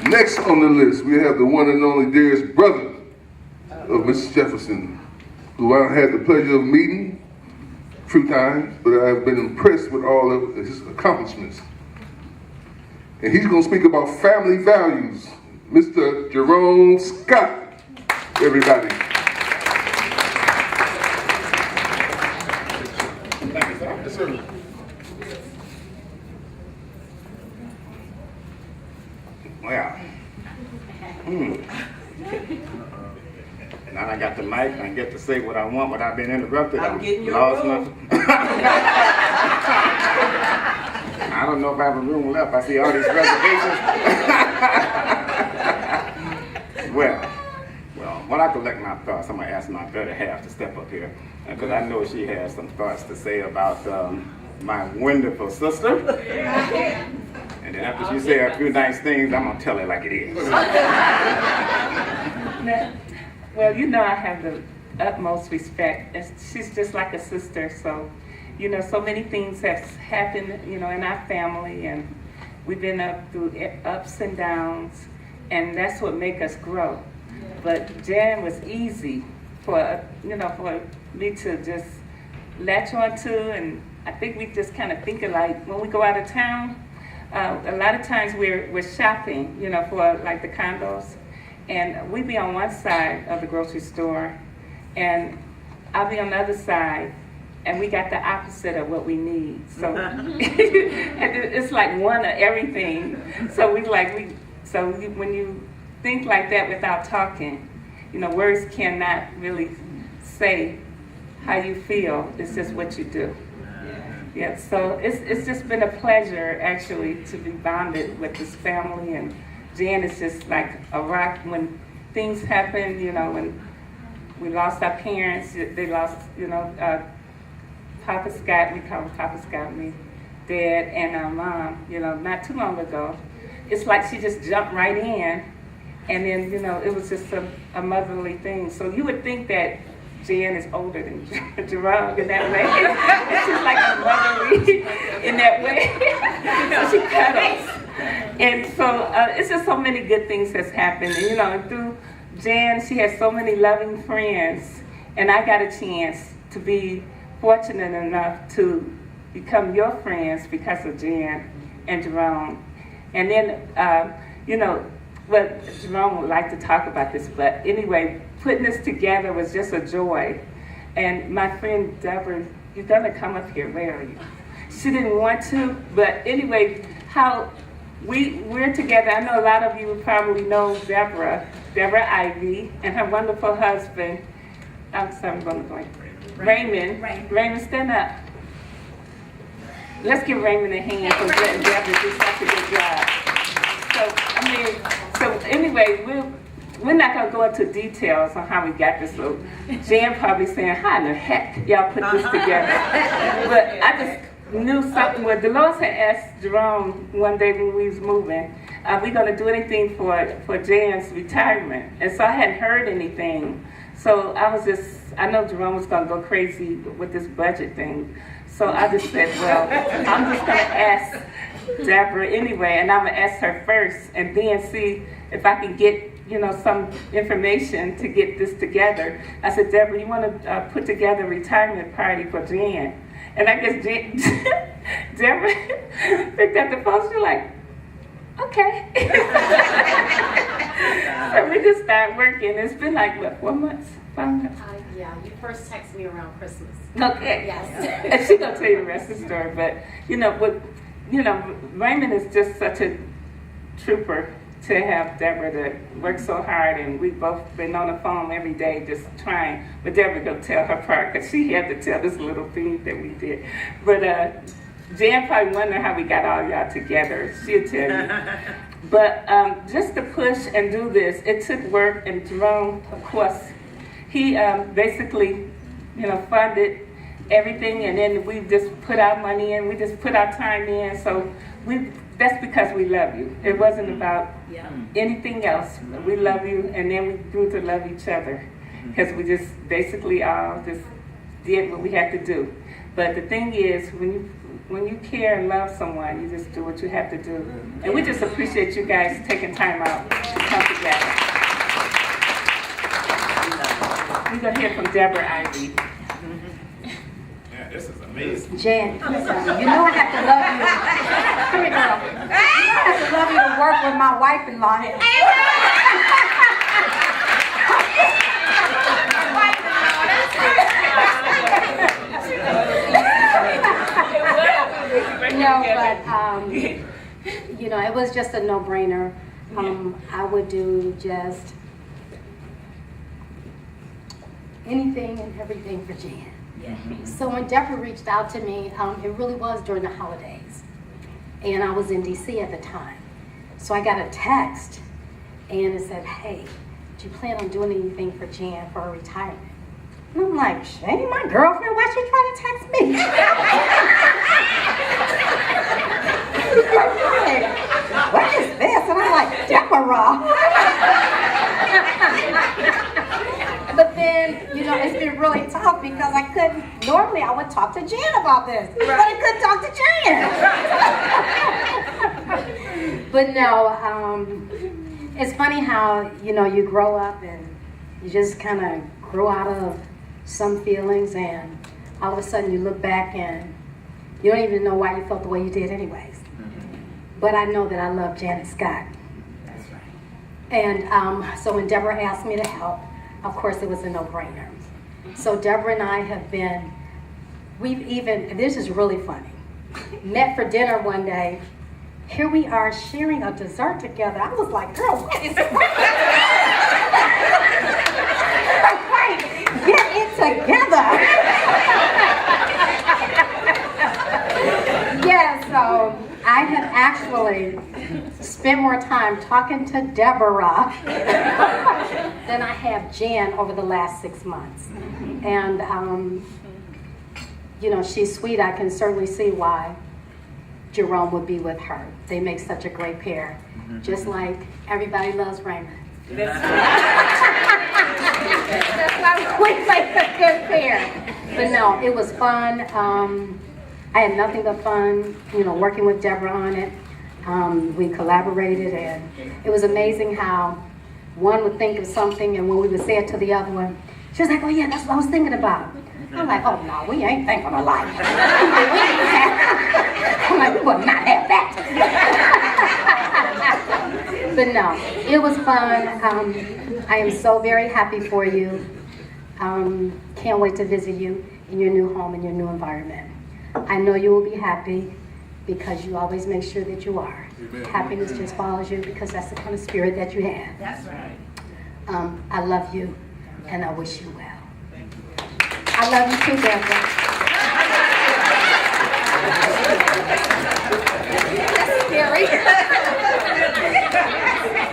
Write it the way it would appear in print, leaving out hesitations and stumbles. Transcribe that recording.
Next on the list, we have the one and only dearest brother of Mrs. Jefferson, who I had the pleasure of meeting a few times, but I've been impressed with all of his accomplishments. And he's going to speak about family values. Mr. Jerome Scott, everybody. Thank you, sir. Yes, sir. Well, now I got the mic and I get to say what I want without being interrupted. I'm getting your lost room. I don't know if I have a room left. I see all these reservations. Well, when I collect my thoughts, I'm going to ask my better half to step up here, because I know she has some thoughts to say about my wonderful sister. And then after she said a few nice things, I'm going to tell her like it is. Well, you know I have the utmost respect. She's just like a sister, so, you know, so many things have happened, you know, in our family, and we've been up through ups and downs, and that's what make us grow. But Jan was easy for, you know, for me to just latch on to, and I think we just kind of think alike. When we go out of town, a lot of times we're shopping, you know, for like the condos, and we be on one side of the grocery store, and I'll be on the other side, and we got the opposite of what we need. So it's like one of everything. So when you think like that without talking, you know, words cannot really say how you feel. It's just what you do. Yeah, so it's just been a pleasure actually to be bonded with this family, and Jan is just like a rock. When things happen, you know, when we lost our parents, they lost, you know, Papa Scott, we call him Papa Scott, me, Dad, and our mom, you know, not too long ago. It's like she just jumped right in, and then, you know, it was just a motherly thing. So you would think that Jan is older than Jerome in that way. She's like a motherly in that way. So she cuddles. And so it's just so many good things that's happened. And, you know, through Jan, she has so many loving friends. And I got a chance to be fortunate enough to become your friends because of Jan and Jerome. And then, you know, well, Jerome would like to talk about this, but anyway, putting this together was just a joy. And my friend Deborah, you're gonna come up here, where are you? She didn't want to, but anyway, how we're together. I know a lot of you probably know Deborah Ivy, and her wonderful husband, I'm sorry, I'm going to blank. Raymond. Raymond, stand up. Let's give Raymond a hand for letting Deborah do such a good job. So anyway, we're not going to go into details on how we got this. So Jan probably saying, how in the heck y'all put this together? But I just knew something. Well, Dolores had asked Jerome one day when we was moving, are we going to do anything for Jan's retirement? And so I hadn't heard anything. So I know Jerome was going to go crazy with this budget thing. So I just said, well, I'm just going to ask Deborah anyway, and I'm going to ask her first, and then see if I can get, you know, some information to get this together. I said, Deborah, you want to put together a retirement party for Jan? And I guess Deborah picked up the phone. She's like, okay. So we just started working. It's been like, what, 4 months? 5 months? Yeah, you first texted me around Christmas. Okay. Yes. And she's going to tell you the rest of the story. But, Raymond is just such a trooper to have Deborah to work so hard. And we've both been on the phone every day just trying. But Deborah going to tell her part because she had to tell this little thing that we did. But Jan probably wonder how we got all y'all together. She'll tell you. But just to push and do this, it took work. And Jerome, of course, he basically, funded everything, and then we just put our money in, we just put our time in. So that's because we love you. It wasn't about anything else. We love you, and then we grew to love each other because we just basically all just did what we had to do. But the thing is, when when you care and love someone, you just do what you have to do. And we just appreciate you guys taking time out to come together. We're going to hear from Deborah Ivy. Yeah, this is amazing. Jan, listen, you know I have to love you. Come here, girl. You know I have to love you to work with my wife-in-law here. No, but you know, it was just a no-brainer. I would do just anything and everything for Jan. So when Deborah reached out to me, it really was during the holidays, and I was in DC at the time. So I got a text, and it said, "Hey, do you plan on doing anything for Jan for her retirement?" And I'm like, "She ain't my girlfriend. Why she trying to text me?" What is this? And I'm like, Deborah. But then, you know, it's been really tough because I couldn't, normally I would talk to Jan about this, but I couldn't talk to Jan. But no, it's funny how, you know, you grow up and you just kind of grow out of some feelings, and all of a sudden you look back and you don't even know why you felt the way you did anyways. But I know that I love Janet Scott. That's right. And so when Deborah asked me to help, of course it was a no-brainer. So Deborah and I have been, this is really funny, met for dinner one day. Here we are sharing a dessert together. I was like, girl, what is it? Right, get it together. Yeah, so I have actually spent more time talking to Deborah than I have Jan over the last 6 months. And, you know, she's sweet. I can certainly see why Jerome would be with her. They make such a great pair. Just like everybody loves Raymond. That's why we make a good pair. But no, it was fun. I had nothing but fun, you know, working with Deborah on it. We collaborated, and it was amazing how one would think of something, and when we would say it to the other one, she was like, "Oh yeah, that's what I was thinking about." I'm like, "Oh no, we ain't thinking alike." I'm like, "We will not have that." But no, it was fun. I am so very happy for you. Can't wait to visit you in your new home, in your new environment. I know you will be happy because you always make sure that you are. Amen. Happiness just follows you because that's the kind of spirit that you have. That's right. I love you and I wish you well. I love you too, Deborah.